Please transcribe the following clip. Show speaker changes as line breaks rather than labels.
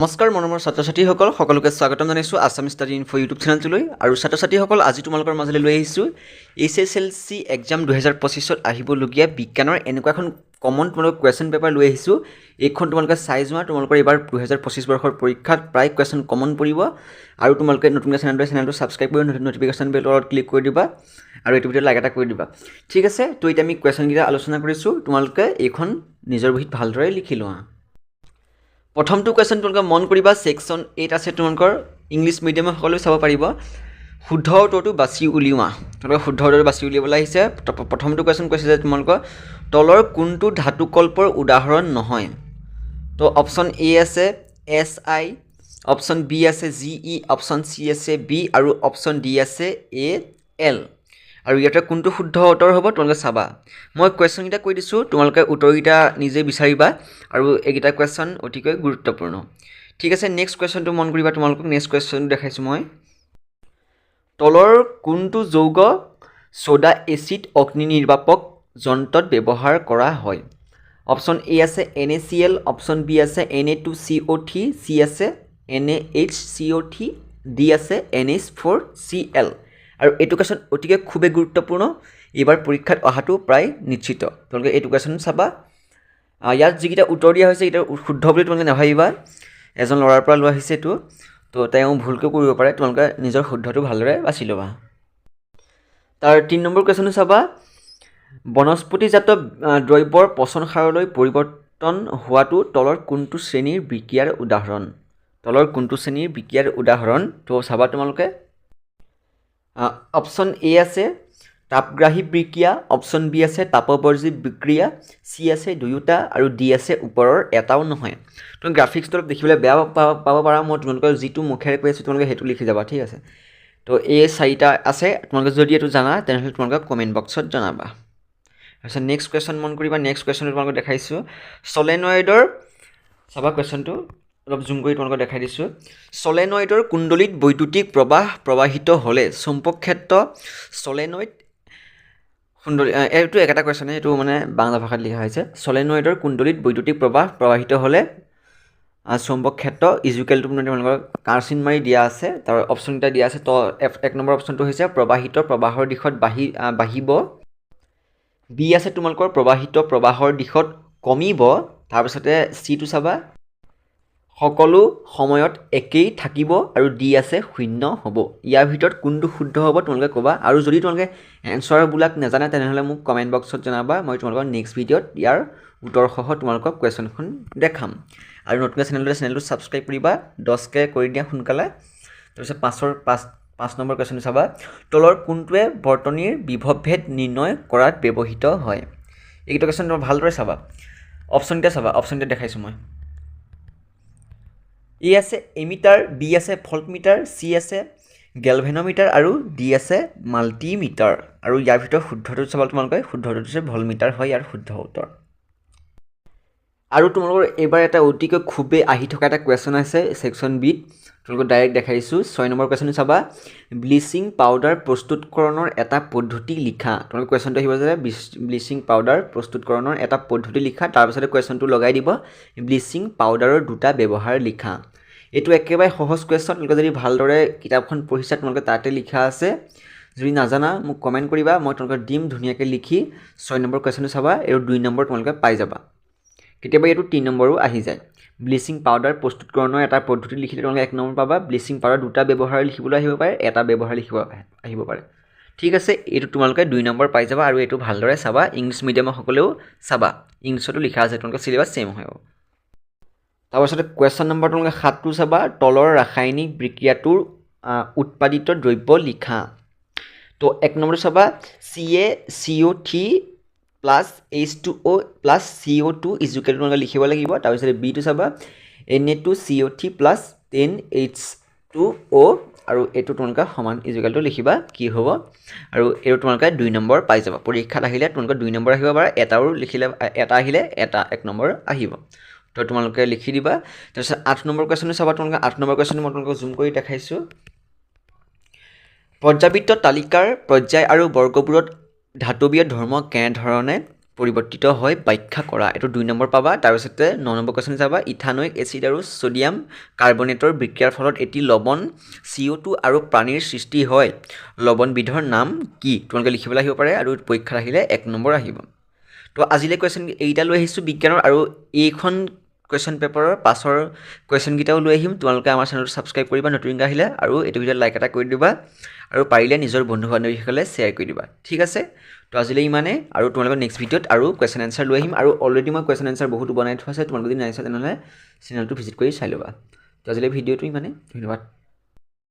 নমস্কাৰ মৰমৰ ছাত্ৰ ছাত্ৰীসকল সকলোকে স্বাগতম জনাইছোঁ আছাম ষ্টাডি ইনফো ইউটিউব চেনেলটোলৈ আৰু ছাত্ৰ ছাত্ৰীসকল আজি তোমালোকৰ মাজলৈ লৈ আহিছোঁ SSLC এক্সাম 2025ত আহিবলগীয়া বিজ্ঞানৰ এনেকুৱা এখন কমন তোমালোকৰ কুৱেশ্যন পেপাৰ লৈ আহিছোঁ। এইখন তোমালোকে চাই যোৱা, তোমালোকৰ এইবাৰ 2025 বৰ্ষৰ পৰীক্ষাত প্ৰায় কুৱেশ্যন কমন পৰিব আৰু তোমালোকে নতুনকৈ চেনেলটো ছাবস্ক্ৰাইব কৰি নটিফিকেশ্যন বেলত ক্লিক কৰি দিবা আৰু এইটো ভিডিঅ'ত লাইক এটা কৰি দিবা। ঠিক আছে, তো এতিয়া আমি কুৱেশ্যনকেইটা আলোচনা কৰিছোঁ, তোমালোকে এইখন নিজৰ বহীত ভালদৰে লিখি লোৱা। প্ৰথমটো কুৱেশ্যন তোমালোকে মন কৰিবা, ছেকশ্যন 8 আছে তোমালোকৰ ইংলিছ মিডিয়ামৰ সকলোৱে চাব পাৰিব। শুদ্ধ উত্তৰটো বাছি উলিওৱা, তোমালোকে শুদ্ধ উত্তৰটো বাছি উলিয়াবলৈ আহিছে। প্ৰথমটো কুৱেশ্যন কৈছে যে তোমালোকৰ তলৰ কোনটো ধাতুকল্পৰ উদাহৰণ নহয়। তো অপশ্যন এ আছে SI, অপশ্যন বি আছে GE, অপশ্যন চি আছে B আৰু অপশ্যন ডি আছে AL। আৰু ইয়াতে কোনটো শুদ্ধ উত্তৰ হ'ব তোমালোকে চাবা। মই কুৱেশ্যনকেইটা কৈ দিছোঁ, তোমালোকে উত্তৰকেইটা নিজে বিচাৰিবা আৰু এইকেইটা কুৱেশ্যন অতিকৈ গুৰুত্বপূৰ্ণ। ঠিক আছে, নেক্সট কুৱেশ্যনটো মন কৰিবা। তোমালোকক নেক্সট কুৱেশ্যনটো দেখাইছোঁ মই। তলৰ কোনটো যৌগ ছ'ডা এচিড অগ্নি নিৰ্বাপক যন্ত্ৰত ব্যৱহাৰ কৰা হয়। অপশ্যন এ আছে NaCl, অপশ্যন বি আছে Na2CO3, চি আছে NaHCO3, ডি আছে NH4Cl। আৰু এইটো কুৱেশ্যন অতিকৈ খুবেই গুৰুত্বপূৰ্ণ, এইবাৰ পৰীক্ষাত অহাটো প্ৰায় নিশ্চিত। তোমালোকে এইটো কুৱেশ্যন চাবা। ইয়াত যিকেইটা উত্তৰ দিয়া হৈছে এইটো শুদ্ধ বুলি তোমালোকে নাভাবিবা, এজন ল'ৰাৰ পৰা লোৱা হৈছে এইটো, তো তেওঁ ভুলকৈ কৰিব পাৰে, তোমালোকে নিজৰ শুদ্ধটো ভালদৰে বাছি ল'বা। তাৰ 3 নম্বৰ কুৱেশ্যনটো চাবা। বনস্পতিজাত দ্ৰব্যৰ পচন সাৰলৈ পৰিৱৰ্তন হোৱাটো তলৰ কোনটো শ্ৰেণীৰ বিক্ৰিয়াৰ উদাহৰণ। তলৰ কোনটো শ্ৰেণীৰ বিক্ৰিয়াৰ উদাহৰণ, তো চাবা তোমালোকে। অপশ্যন এ আছে তাপগ্ৰাহী বিক্ৰিয়া, অপশ্যন বি আছে তাপবৰ্জী বিক্ৰিয়া, চি আছে দুয়োটা আৰু ডি আছে ওপৰৰ এটাও নহয়। তুমি গ্ৰাফিক্সটো অলপ দেখিবলৈ বেয়া পাব পাৰা, মই তোমালোকৰ যিটো মুখেৰে কৈ আছোঁ তোমালোকে সেইটো লিখি যাবা। ঠিক আছে, তো এই 4টা আছে, তোমালোকে যদি এইটো জানা তেনেহ'লে তোমালোকে কমেণ্ট বক্সত জনাবা। তাৰপিছত নেক্সট কুৱেশ্যন মন কৰিবা। নেক্সট কুৱেশ্যনটো তোমালোকক দেখাইছোঁ। ছলেনয়েডৰ চাবা, কুৱেশ্যনটো অলপ জুম কৰি তোমালোকক দেখাই দিছোঁ। ছলেনয়েডৰ কুণ্ডলীত বৈদ্যুতিক প্ৰবাহ প্ৰবাহিত হ'লে চুম্বক ক্ষেত্ৰ ছলেনয়েড কুণ্ডলী, এইটো একেটা কুৱেশ্যনে, এইটো মানে বাংলা ভাষাত লিখা হৈছে। ছলেনয়েডৰ কুণ্ডলীত বৈদ্যুতিক প্ৰবাহ প্ৰবাহিত হ'লে চুম্বক ক্ষেত্ৰ ইজুকেলটো তোমালোকৰ কাঁড়চিন মাৰি দিয়া আছে, তাৰ অপশ্যনকেইটা দিয়া আছে। তো 1 নম্বৰ অপশ্যনটো হৈছে প্ৰবাহিত প্ৰবাহৰ দিশত বাঢ়িব, বি আছে তোমালোকৰ প্ৰবাহিত প্ৰবাহৰ দিশত কমিব, তাৰপিছতে চিটো চাবা সকলো সময়ত একেই থাকিব আৰু ডি আছে শূন্য হ'ব। ইয়াৰ ভিতৰত কোনটো শুদ্ধ হ'ব তোমালোকে ক'বা, আৰু যদি তোমালোকে এনচাৰবিলাক নাজানে তেনেহ'লে মোক কমেণ্ট বক্সত জনাবা, মই তোমালোকৰ নেক্সট ভিডিঅ'ত ইয়াৰ উত্তৰসহ তোমালোকক কুৱেশ্যনখন দেখাম। আৰু নতুনকৈ চেনেলটো ছাবস্ক্ৰাইব কৰিবা, 10কে কৰি দিয়া সোনকালে। তাৰপিছত 5 নম্বৰ কুৱেশ্যনটো চাবা। তলৰ কোনটোৱে বৰ্তনীৰ বিভৱভেদ নিৰ্ণয় কৰাত ব্যৱহৃত হয়। এইকেইটা কুৱেশ্যন তোমাৰ ভালদৰে চাবা। অপশ্যনকেইটা চাবা, অপশ্যনকেইটা দেখাইছোঁ মই। এ আছে এমিটাৰ, বি আছে ভল্টমিটাৰ, চি আছে গেলভেনোমিটাৰ আৰু ডি আছে মাল্টিমিটাৰ। আৰু ইয়াৰ ভিতৰত শুদ্ধটো চাবা তোমালোকে, শুদ্ধটো হৈছে ভল্টমিটাৰ হয় ইয়াৰ শুদ্ধ উত্তৰ। আৰু তোমালোকৰ এইবাৰ এটা অতিকৈ খুবেই আহি থকা এটা কুৱেশ্যন আছে ছেকশ্যন বিত, তোমালোকক ডাইৰেক্ট দেখাইছোঁ। 6 নম্বৰ কুৱেশ্যনটো চাবা। ব্লিচিং পাউডাৰ প্ৰস্তুতকৰণৰ এটা পদ্ধতি লিখা। তোমালোকৰ কুৱেশ্যনটো আহিব যে ব্লিচিং পাউডাৰ প্ৰস্তুতকৰণৰ এটা পদ্ধতি লিখা, তাৰপিছতে কুৱেশ্যনটো লগাই দিব ব্লিচিং পাউডাৰৰ 2টা ব্যৱহাৰ লিখা। এইটো একেবাৰে সহজ কুৱেশ্যন, তোমালোকে যদি ভালদৰে কিতাপখন পঢ়িছা তোমালোকে তাতে লিখা আছে। যদি নাজানা মোক কমেণ্ট কৰিবা, মই তোমালোকক দিম ধুনীয়াকৈ লিখি। 6 নম্বৰ কুৱেশ্যনটো চাবা, আৰু 2 নম্বৰ তোমালোকে পাই যাবা। কেতিয়াবা এইটো 3 নম্বৰো আহি যায়। ব্লিচিং পাউডাৰ প্ৰস্তুতকৰণৰ এটা পদ্ধতি লিখিলে তোমালোকে 1 নম্বৰ পাবা। ব্লিচিং পাউডাৰ 2টা ব্যৱহাৰ লিখিবলৈ আহিব পাৰে, এটা ব্যৱহাৰ আহিব পাৰে। ঠিক আছে, এইটো তোমালোকে 2 নম্বৰ পাই যাবা, আৰু এইটো ভালদৰে চাবা। ইংলিছ মিডিয়ামৰ সকলেও চাবা, ইংলিছতো লিখা আছে, তোমালোকৰ চিলেবাছ ছেইম হয়। তাৰপাছতে কুৱেশ্যন নম্বৰ তোমালোকে 7টো চাবা। তলৰ ৰাসায়নিক বিক্ৰিয়াটোৰ উৎপাদিত দ্ৰব্য লিখা। তো 1 নম্বৰটো চাবা CaCO3 plus H2O plus CO2 equal তোমালোকে লিখিব লাগিব। তাৰপিছতে বিটো চাবা Na2CO3 প্লাছ 10H2O, আৰু এইটো তোমালোকে সমান ইজুকেলটো লিখিবা কি হ'ব, আৰু এইটো তোমালোকে 2 নম্বৰ পাই যাবা। পৰীক্ষাত আহিলে তোমালোকে 2 নম্বৰ আহিব পাৰে, এটাও লিখিলে এটা আহিলে 1 নম্বৰ আহিব, তো তোমালোকে লিখি দিবা। তাৰপিছত 8 নম্বৰ কুৱেশ্যনটো চাবা তোমালোকে। 8 নম্বৰ কুৱেশ্যনটো মই তোমালোকক জুম কৰি দেখাইছোঁ। পৰ্যাবৃত্ত তালিকাৰ পৰ্যায় আৰু বৰ্গবোৰত ধাতৱীয় ধৰ্ম কেনেধৰণে পৰিৱৰ্তিত হয় ব্যাখ্যা কৰা এইটো 2 নম্বৰ পাবা তাৰপিছতে 9 নম্বৰ কোৱেশ্চন যাবা ইথানোইক এচিড আৰু সোডিয়াম কাৰ্বনেটৰ বিক্ৰিয়াৰ ফলত এটি লৱণ CO2 আৰু পানীৰ সৃষ্টি হয় লৱণবিধৰ নাম কি তোমালোকে লিখিবলৈ আহিব পাৰে আৰু পৰীক্ষাত আহিলে 1 নম্বৰ আহিব তো আজিলে কোৱেশ্চন এইটা লৈ আহিছো বিজ্ঞানৰ আৰু এইখন কোৱেশ্চন পেপাৰৰ পাছৰ কোৱেশ্চন গিটাও লৈ আহিম তোমালোকে আমাৰ চেনেলটো সাবস্ক্ৰাইব কৰিবা নতুন আহিলে আৰু এইটো ভিডিঅ লাইক এটা কৰি দিবা আৰু পাৰিলে নিজৰ বন্ধু বান্ধৱীসকলে শ্বেয়াৰ কৰি দিবা ঠিক আছে তো আজিলে ইমানে আৰু তোমালোকৰ নেক্সট ভিডিঅত আৰু কোৱেশ্চন আনসাৰ লৈ আহিম আৰু অলৰেডি মই কোৱেশ্চন আনসাৰ বহুত বনাই থোৱা আছে তোমালোকে যদি নাইছা তেনেহলে চেনেলটো ভিজিট কৰি চাই ল'বা তো আজিলে ভিডিঅটো ইমানে ধন্যবাদ